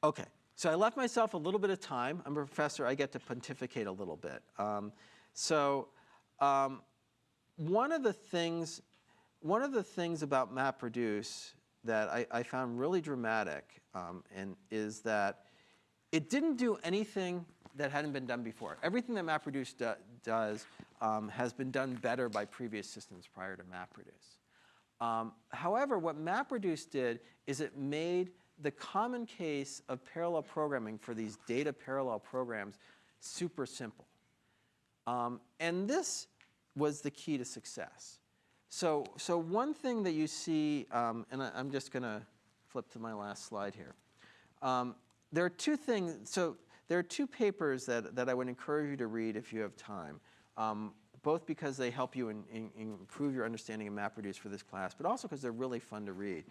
Okay, so I left myself a little bit of time. I'm a professor. I get to pontificate a little bit. So one of the things about MapReduce that I found really dramatic and is that it didn't do anything that hadn't been done before. Everything that MapReduce does has been done better by previous systems prior to MapReduce. However, what MapReduce did is it made the common case of parallel programming for these data parallel programs super simple. And this was the key to success. So one thing that you see, and I'm just going to flip to my last slide here. There are two things. So there are two papers that I would encourage you to read if you have time, both because they help you improve your understanding of MapReduce for this class, but also because they're really fun to read.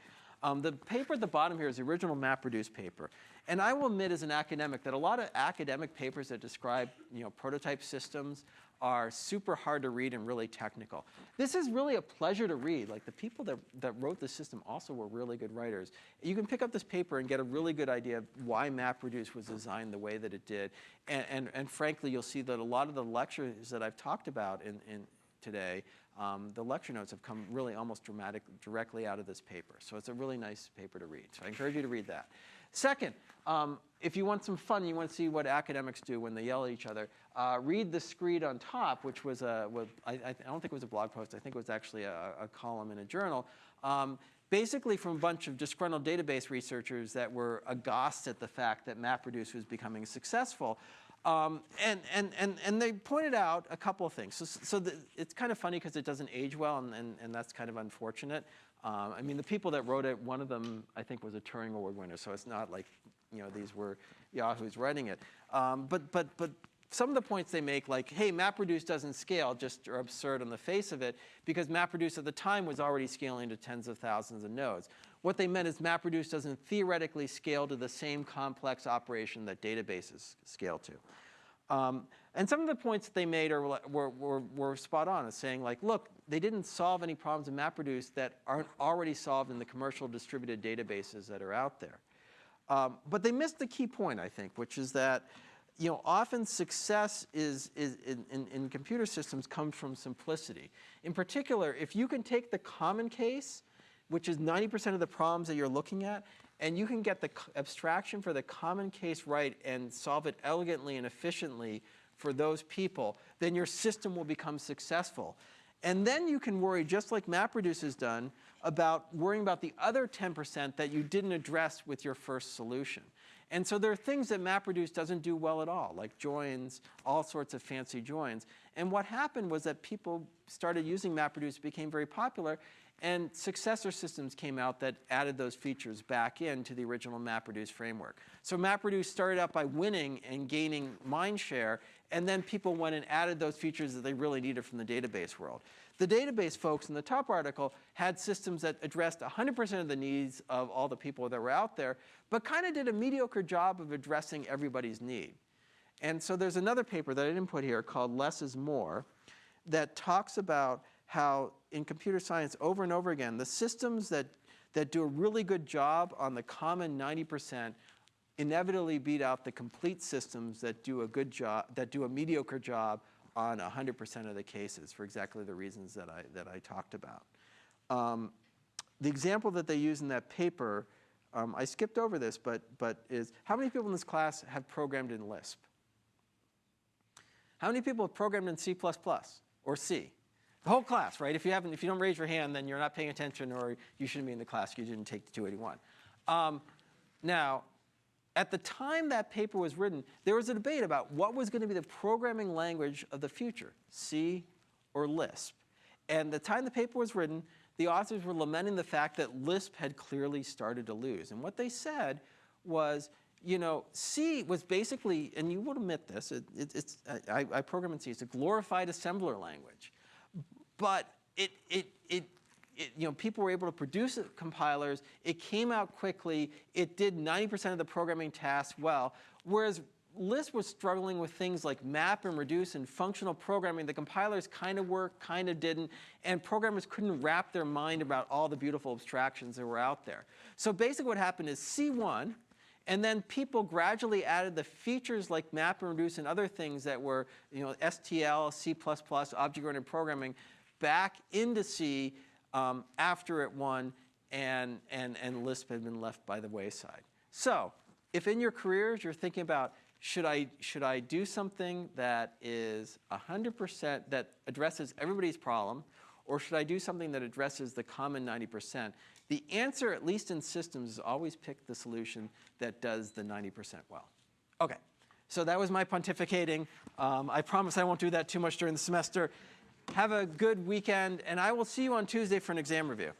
The paper at the bottom here is the original MapReduce paper. And I will admit as an academic that a lot of academic papers that describe prototype systems are super hard to read and really technical. This is really a pleasure to read. Like the people that wrote the system also were really good writers. You can pick up this paper and get a really good idea of why MapReduce was designed the way that it did. And frankly, you'll see that a lot of the lectures that I've talked about today, the lecture notes have come really almost directly out of this paper. So it's a really nice paper to read. So I encourage you to read that. Second, if you want some fun, you want to see what academics do when they yell at each other, read the screed on top, which was I don't think it was a blog post. I think it was actually a column in a journal. Basically from a bunch of disgruntled database researchers that were aghast at the fact that MapReduce was becoming successful. And they pointed out a couple of things. So it's kind of funny because it doesn't age well, and that's kind of unfortunate. I mean, the people that wrote it, one of them, I think, was a Turing Award winner. So it's not like these were yahoos writing it. But some of the points they make, like, hey, MapReduce doesn't scale, just are absurd on the face of it, because MapReduce at the time was already scaling to tens of thousands of nodes. What they meant is MapReduce doesn't theoretically scale to the same complex operation that databases scale to. And some of the points that they made were spot on, as saying, like, look, they didn't solve any problems in MapReduce that aren't already solved in the commercial distributed databases that are out there. But they missed the key point, I think, which is that often success in computer systems comes from simplicity. In particular, if you can take the common case, which is 90% of the problems that you're looking at, and you can get the abstraction for the common case right and solve it elegantly and efficiently for those people, then your system will become successful. And then you can worry, just like MapReduce has done, about worrying about the other 10% that you didn't address with your first solution. And so there are things that MapReduce doesn't do well at all, like joins, all sorts of fancy joins. And what happened was that people started using MapReduce, became very popular, and successor systems came out that added those features back into the original MapReduce framework. So MapReduce started out by winning and gaining mind share, and then people went and added those features that they really needed from the database world. The database folks in the top article had systems that addressed 100% of the needs of all the people that were out there, but kind of did a mediocre job of addressing everybody's need. And so there's another paper that I didn't put here called Less is More that talks about how in computer science over and over again, the systems that do a really good job on the common 90% inevitably beat out the complete systems that do a good job, that do a mediocre job on 100% of the cases for exactly the reasons that I talked about. The example that they use in that paper, I skipped over this, but is how many people in this class have programmed in Lisp? How many people have programmed in C++ or C? The whole class, right? If you don't raise your hand, then you're not paying attention, or you shouldn't be in the class. You didn't take the 281. Now, at the time that paper was written, there was a debate about what was going to be the programming language of the future, C or Lisp. And the time the paper was written, the authors were lamenting the fact that Lisp had clearly started to lose. And what they said was, C was basically, and you would admit this, I program in C, it's a glorified assembler language. But people were able to produce compilers. It came out quickly. It did 90% of the programming tasks well. Whereas Lisp was struggling with things like MapReduce and functional programming. The compilers kind of worked, kind of didn't. And programmers couldn't wrap their mind about all the beautiful abstractions that were out there. So basically what happened is C won. And then people gradually added the features like MapReduce and other things that were, STL, C++, object-oriented programming, back into C after it won, and Lisp had been left by the wayside. So if in your careers you're thinking about, should I do something that is 100%, that addresses everybody's problem, or should I do something that addresses the common 90%? The answer, at least in systems, is always pick the solution that does the 90% well. OK, so that was my pontificating. I promise I won't do that too much during the semester. Have a good weekend, and I will see you on Tuesday for an exam review.